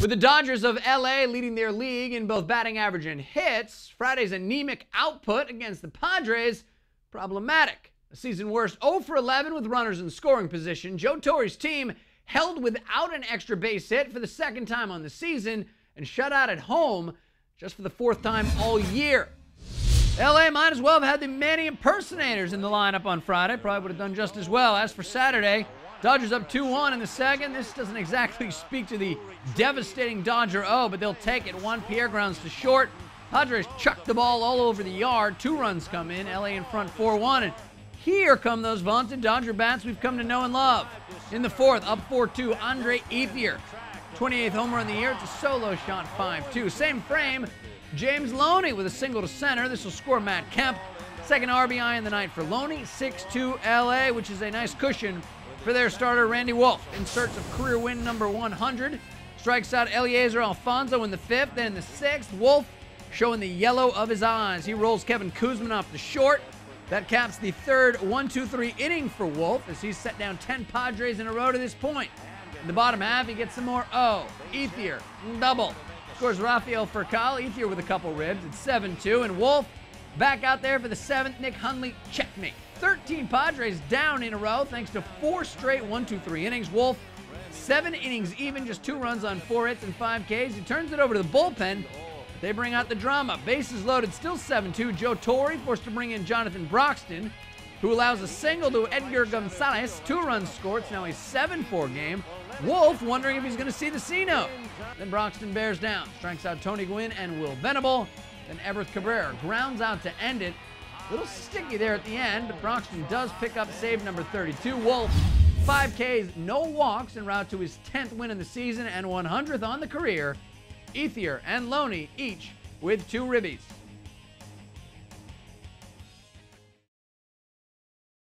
With the Dodgers of LA leading their league in both batting average and hits, Friday's anemic output against the Padres problematic. A season worst 0 for 11 with runners in scoring position. Joe Torre's team held without an extra base hit for the second time on the season and shut out at home just for the fourth time all year. LA might as well have had the Manny impersonators in the lineup on Friday. Probably would have done just as well. As for Saturday, Dodgers up 2-1 in the second. This doesn't exactly speak to the devastating Dodger O, but they'll take it. Juan Pierre grounds to short. Padres chucked the ball all over the yard. 2 runs come in. LA in front 4-1. And here come those vaunted Dodger bats we've come to know and love. In the fourth, up 4-2, Andre Ethier. 28th homer in the year. It's a solo shot, 5-2. Same frame, James Loney with a single to center. This will score Matt Kemp. Second RBI in the night for Loney. 6-2 LA, which is a nice cushion for their starter, Randy Wolf, in search of career win number 100. Strikes out Eliezer Alfonso in the 5th. Then in the 6th, Wolf showing the yellow of his eyes. He rolls Kevin Kuzman off the short. That caps the third 1-2-3 inning for Wolf as he's set down 10 Padres in a row to this point. In the bottom half, he gets some more O. Ethier, double. Scores Rafael Furcal. Ethier with a couple ribs. It's 7-2. And Wolf back out there for the 7th. Nick Hundley, checkmate. 13 Padres down in a row thanks to 4 straight 1-2-3 innings. Wolf, 7 innings even, just 2 runs on 4 hits and 5 Ks. He turns it over to the bullpen. They bring out the drama. Bases loaded, still 7-2. Joe Torre forced to bring in Jonathan Broxton, who allows a single to Edgar Gonzalez. 2 runs scored. It's now a 7-4 game. Wolf wondering if he's going to see the C-note. Then Broxton bears down. Strikes out Tony Gwynn and Will Venable. Then Everth Cabrera grounds out to end it. A little sticky there at the end, but Broxton does pick up save number 32. Wolf, 5 Ks, no walks, en route to his 10th win in the season and 100th on the career. Ethier and Loney each with 2 ribbies.